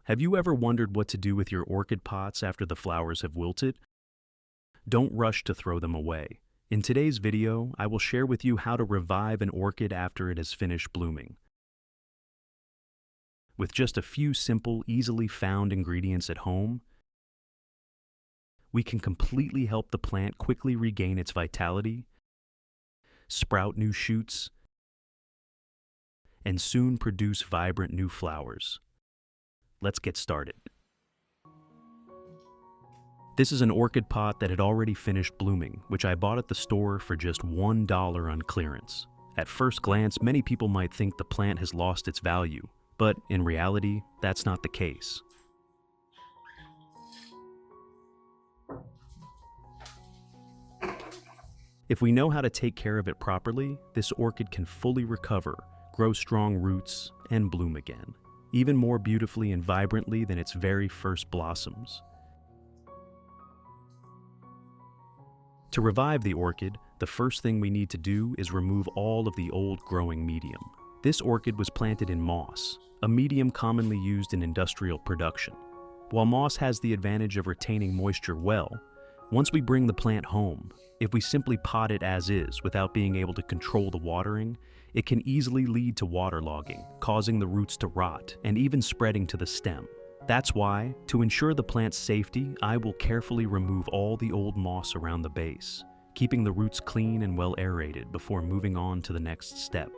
Have you ever wondered what to do with your orchid pots after the flowers have wilted? Don't rush to throw them away. In today's video, I will share with you how to revive an orchid after it has finished blooming. With just a few simple, easily found ingredients at home, we can completely help the plant quickly regain its vitality, sprout new shoots, and soon produce vibrant new flowers. Let's get started. This is an orchid pot that had already finished blooming, which I bought at the store for just $1 on clearance. At first glance, many people might think the plant has lost its value, but in reality, that's not the case. If we know how to take care of it properly, this orchid can fully recover, grow strong roots, and bloom again, even more beautifully and vibrantly than its very first blossoms. To revive the orchid, the first thing we need to do is remove all of the old growing medium. This orchid was planted in moss, a medium commonly used in industrial production. While moss has the advantage of retaining moisture well, once we bring the plant home, if we simply pot it as is without being able to control the watering, it can easily lead to waterlogging, causing the roots to rot and even spreading to the stem. That's why, to ensure the plant's safety, I will carefully remove all the old moss around the base, keeping the roots clean and well aerated before moving on to the next step.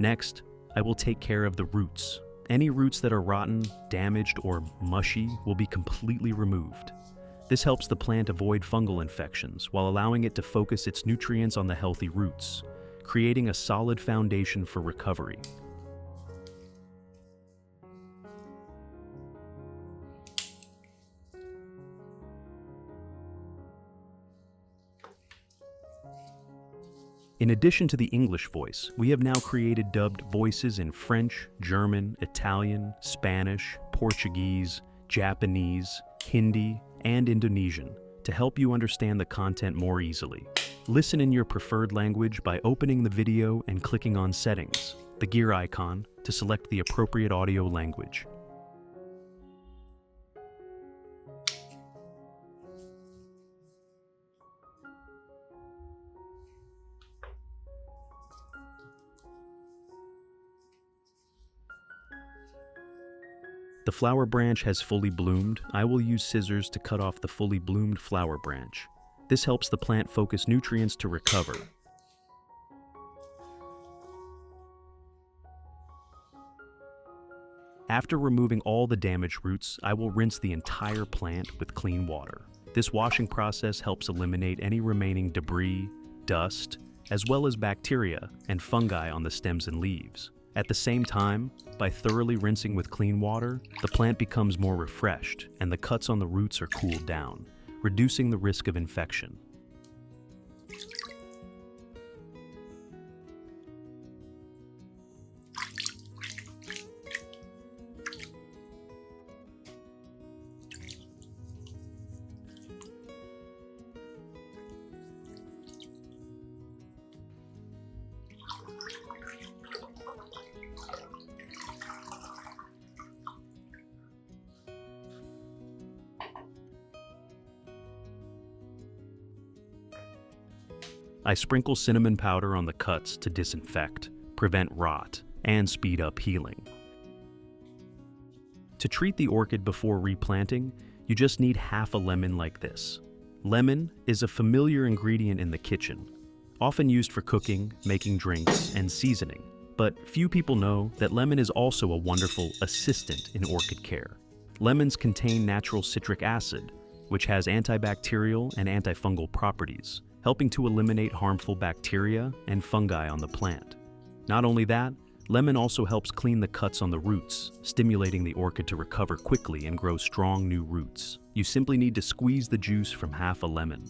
Next, I will take care of the roots. Any roots that are rotten, damaged, or mushy will be completely removed. This helps the plant avoid fungal infections while allowing it to focus its nutrients on the healthy roots, creating a solid foundation for recovery. In addition to the English voice, we have now created dubbed voices in French, German, Italian, Spanish, Portuguese, Japanese, Hindi, and Indonesian to help you understand the content more easily. Listen in your preferred language by opening the video and clicking on Settings, the gear icon, to select the appropriate audio language. The flower branch has fully bloomed. I will use scissors to cut off the fully bloomed flower branch. This helps the plant focus nutrients to recover. After removing all the damaged roots, I will rinse the entire plant with clean water. This washing process helps eliminate any remaining debris, dust, as well as bacteria and fungi on the stems and leaves. At the same time, by thoroughly rinsing with clean water, the plant becomes more refreshed and the cuts on the roots are cooled down, reducing the risk of infection. I sprinkle cinnamon powder on the cuts to disinfect, prevent rot, and speed up healing. To treat the orchid before replanting, you just need half a lemon like this. Lemon is a familiar ingredient in the kitchen, often used for cooking, making drinks, and seasoning. But few people know that lemon is also a wonderful assistant in orchid care. Lemons contain natural citric acid, which has antibacterial and antifungal properties, helping to eliminate harmful bacteria and fungi on the plant. Not only that, lemon also helps clean the cuts on the roots, stimulating the orchid to recover quickly and grow strong new roots. You simply need to squeeze the juice from half a lemon.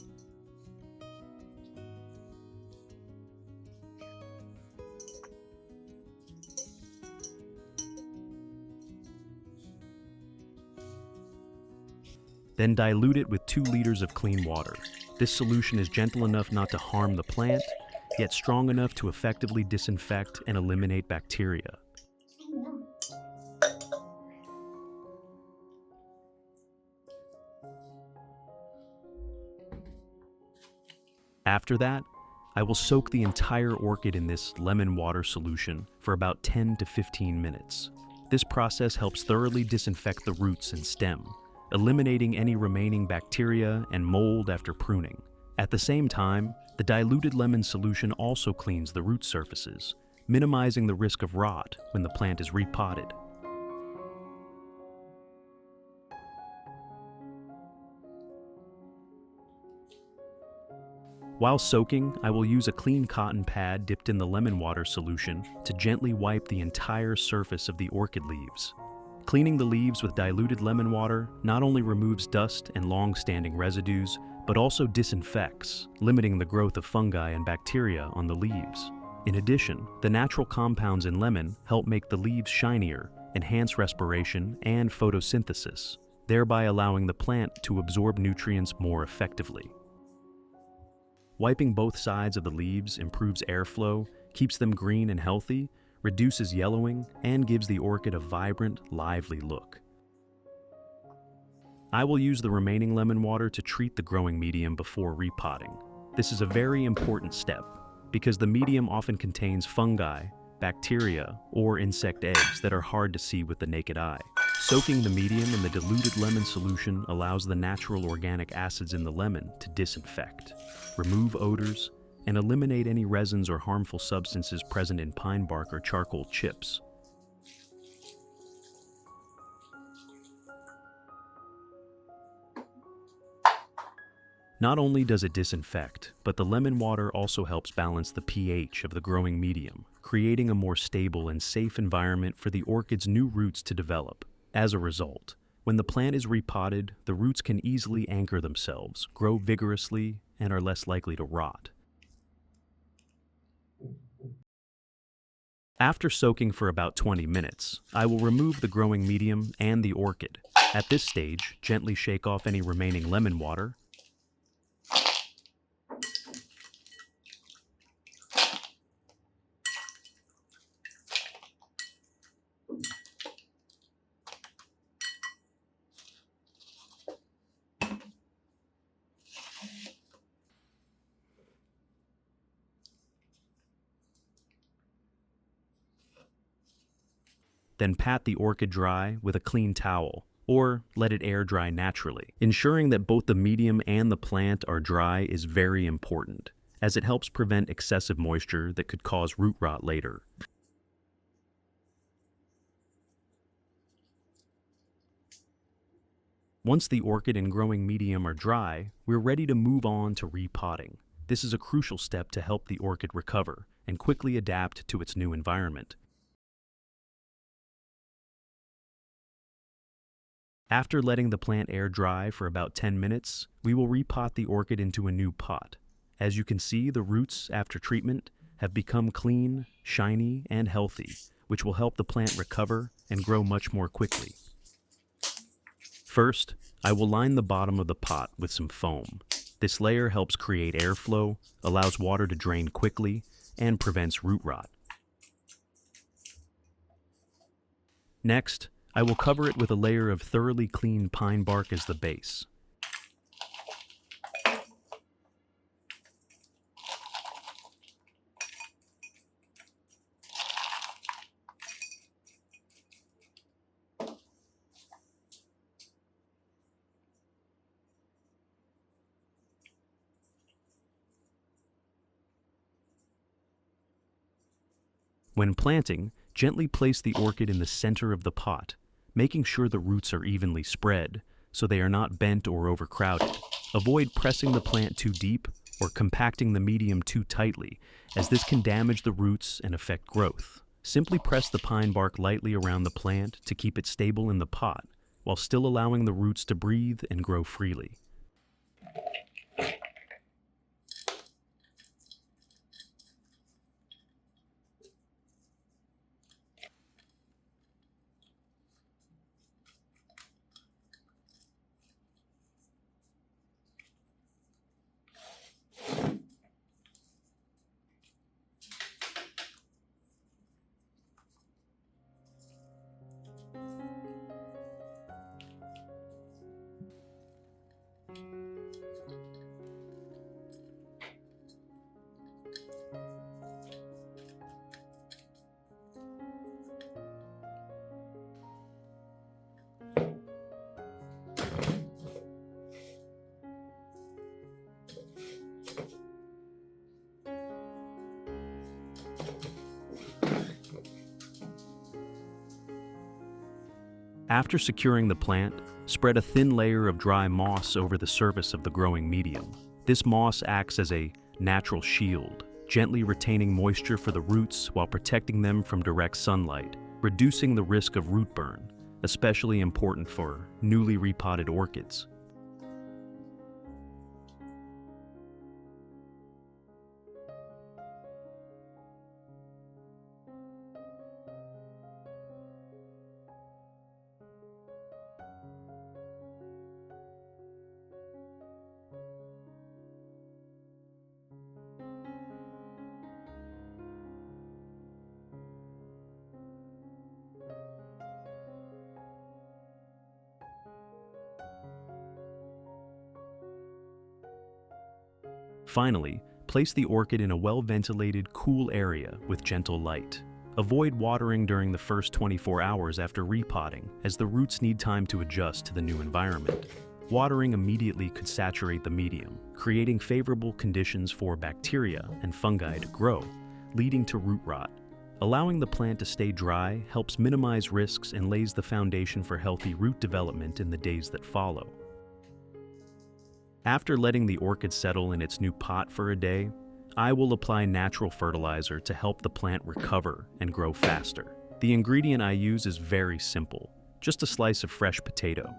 Then dilute it with 2 liters of clean water. This solution is gentle enough not to harm the plant, yet strong enough to effectively disinfect and eliminate bacteria. After that, I will soak the entire orchid in this lemon water solution for about 10 to 15 minutes. This process helps thoroughly disinfect the roots and stem, eliminating any remaining bacteria and mold after pruning. At the same time, the diluted lemon solution also cleans the root surfaces, minimizing the risk of rot when the plant is repotted. While soaking, I will use a clean cotton pad dipped in the lemon water solution to gently wipe the entire surface of the orchid leaves. Cleaning the leaves with diluted lemon water not only removes dust and long-standing residues, but also disinfects, limiting the growth of fungi and bacteria on the leaves. In addition, the natural compounds in lemon help make the leaves shinier, enhance respiration and photosynthesis, thereby allowing the plant to absorb nutrients more effectively. Wiping both sides of the leaves improves airflow, keeps them green and healthy, reduces yellowing, and gives the orchid a vibrant, lively look. I will use the remaining lemon water to treat the growing medium before repotting. This is a very important step because the medium often contains fungi, bacteria, or insect eggs that are hard to see with the naked eye. Soaking the medium in the diluted lemon solution allows the natural organic acids in the lemon to disinfect, remove odors, and eliminate any resins or harmful substances present in pine bark or charcoal chips. Not only does it disinfect, but the lemon water also helps balance the pH of the growing medium, creating a more stable and safe environment for the orchid's new roots to develop. As a result, when the plant is repotted, the roots can easily anchor themselves, grow vigorously, and are less likely to rot. After soaking for about 20 minutes, I will remove the growing medium and the orchid. At this stage, gently shake off any remaining lemon water. Then pat the orchid dry with a clean towel, or let it air dry naturally. Ensuring that both the medium and the plant are dry is very important, as it helps prevent excessive moisture that could cause root rot later. Once the orchid and growing medium are dry, we're ready to move on to repotting. This is a crucial step to help the orchid recover and quickly adapt to its new environment. After letting the plant air dry for about 10 minutes, we will repot the orchid into a new pot. As you can see, the roots after treatment have become clean, shiny, and healthy, which will help the plant recover and grow much more quickly. First, I will line the bottom of the pot with some foam. This layer helps create airflow, allows water to drain quickly, and prevents root rot. Next, I will cover it with a layer of thoroughly clean pine bark as the base. When planting, gently place the orchid in the center of the pot, making sure the roots are evenly spread so they are not bent or overcrowded. Avoid pressing the plant too deep or compacting the medium too tightly, as this can damage the roots and affect growth. Simply press the pine bark lightly around the plant to keep it stable in the pot, while still allowing the roots to breathe and grow freely. After securing the plant, spread a thin layer of dry moss over the surface of the growing medium. This moss acts as a natural shield, gently retaining moisture for the roots while protecting them from direct sunlight, reducing the risk of root burn, especially important for newly repotted orchids. Finally, place the orchid in a well-ventilated, cool area with gentle light. Avoid watering during the first 24 hours after repotting, as the roots need time to adjust to the new environment. Watering immediately could saturate the medium, creating favorable conditions for bacteria and fungi to grow, leading to root rot. Allowing the plant to stay dry helps minimize risks and lays the foundation for healthy root development in the days that follow. After letting the orchid settle in its new pot for a day, I will apply natural fertilizer to help the plant recover and grow faster. The ingredient I use is very simple, just a slice of fresh potato.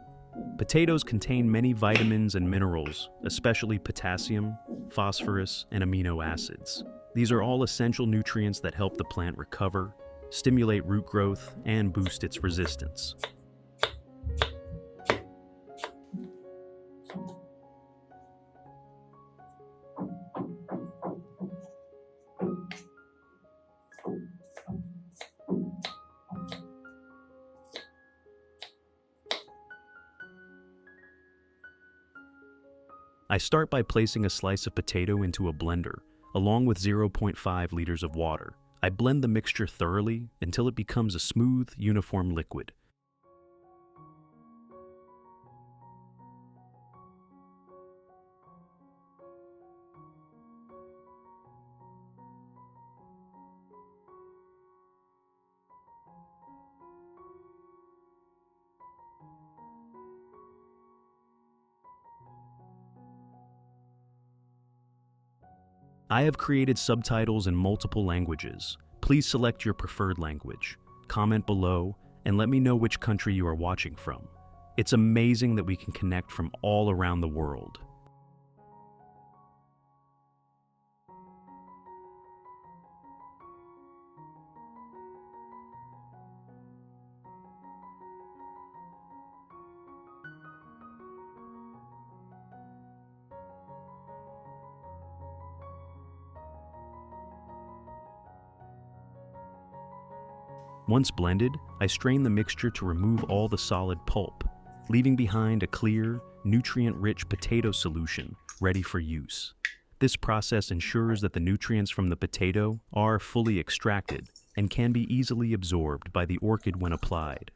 Potatoes contain many vitamins and minerals, especially potassium, phosphorus, and amino acids. These are all essential nutrients that help the plant recover, stimulate root growth, and boost its resistance. I start by placing a slice of potato into a blender, along with 0.5 liters of water. I blend the mixture thoroughly until it becomes a smooth, uniform liquid. I have created subtitles in multiple languages. Please select your preferred language, comment below, and let me know which country you are watching from. It's amazing that we can connect from all around the world. Once blended, I strain the mixture to remove all the solid pulp, leaving behind a clear, nutrient-rich potato solution ready for use. This process ensures that the nutrients from the potato are fully extracted and can be easily absorbed by the orchid when applied.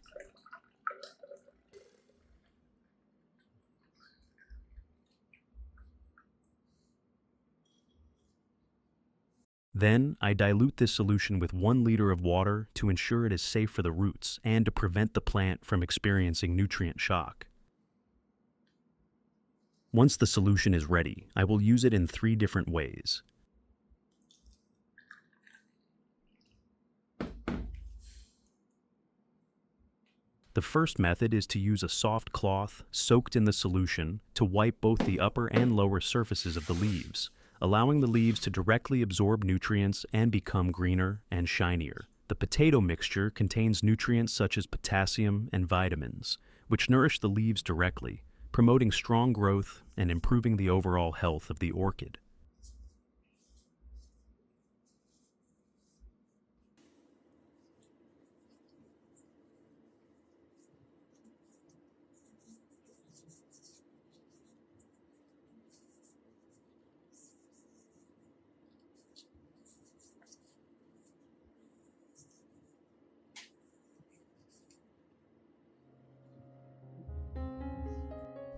Then, I dilute this solution with 1 liter of water to ensure it is safe for the roots and to prevent the plant from experiencing nutrient shock. Once the solution is ready, I will use it in 3 different ways. The first method is to use a soft cloth soaked in the solution to wipe both the upper and lower surfaces of the leaves, allowing the leaves to directly absorb nutrients and become greener and shinier. The potato mixture contains nutrients such as potassium and vitamins, which nourish the leaves directly, promoting strong growth and improving the overall health of the orchid.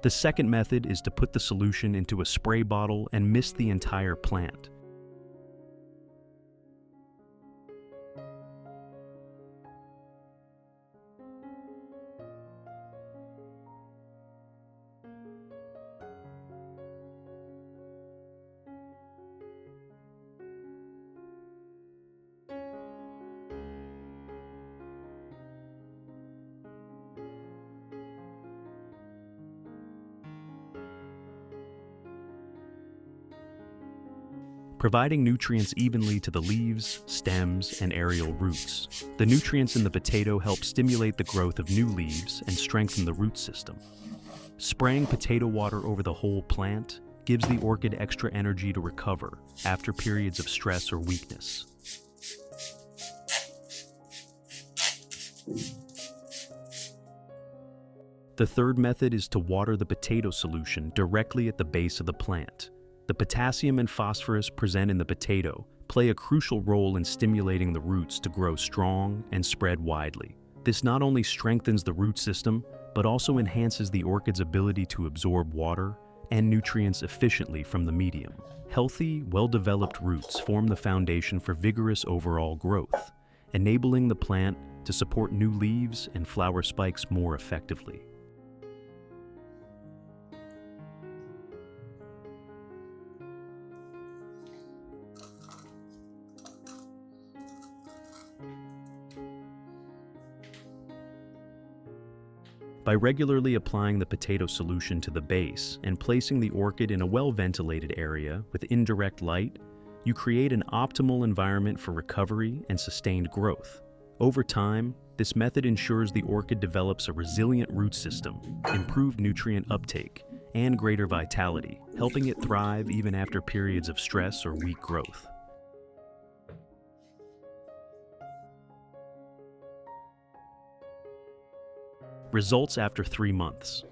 The second method is to put the solution into a spray bottle and mist the entire plant. providing nutrients evenly to the leaves, stems, and aerial roots. The nutrients in the potato help stimulate the growth of new leaves and strengthen the root system. Spraying potato water over the whole plant gives the orchid extra energy to recover after periods of stress or weakness. The third method is to water the potato solution directly at the base of the plant. The potassium and phosphorus present in the potato play a crucial role in stimulating the roots to grow strong and spread widely. This not only strengthens the root system, but also enhances the orchid's ability to absorb water and nutrients efficiently from the medium. Healthy, well-developed roots form the foundation for vigorous overall growth, enabling the plant to support new leaves and flower spikes more effectively. By regularly applying the potato solution to the base and placing the orchid in a well-ventilated area with indirect light, you create an optimal environment for recovery and sustained growth. Over time, this method ensures the orchid develops a resilient root system, improved nutrient uptake, and greater vitality, helping it thrive even after periods of stress or weak growth. Results after 3 months.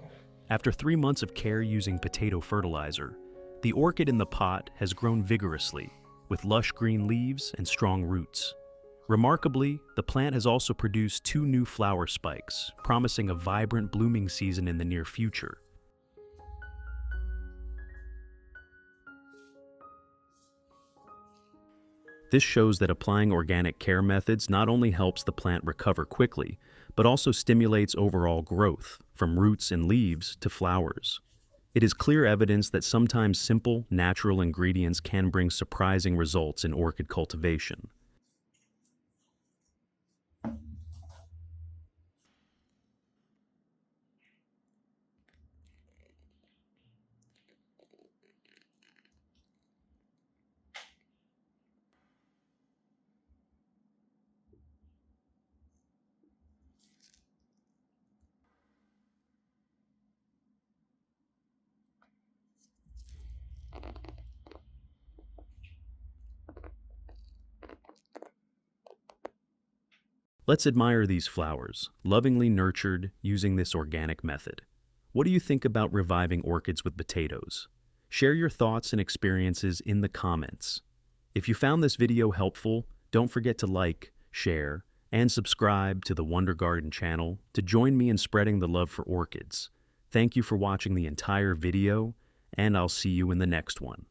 After 3 months of care using potato fertilizer, the orchid in the pot has grown vigorously, with lush green leaves and strong roots. Remarkably, the plant has also produced 2 new flower spikes, promising a vibrant blooming season in the near future. This shows that applying organic care methods not only helps the plant recover quickly, but also stimulates overall growth, from roots and leaves to flowers. It is clear evidence that sometimes simple, natural ingredients can bring surprising results in orchid cultivation. Let's admire these flowers, lovingly nurtured using this organic method. What do you think about reviving orchids with potatoes? Share your thoughts and experiences in the comments. If you found this video helpful, don't forget to like, share, and subscribe to the Wonder Garden channel to join me in spreading the love for orchids. Thank you for watching the entire video, and I'll see you in the next one.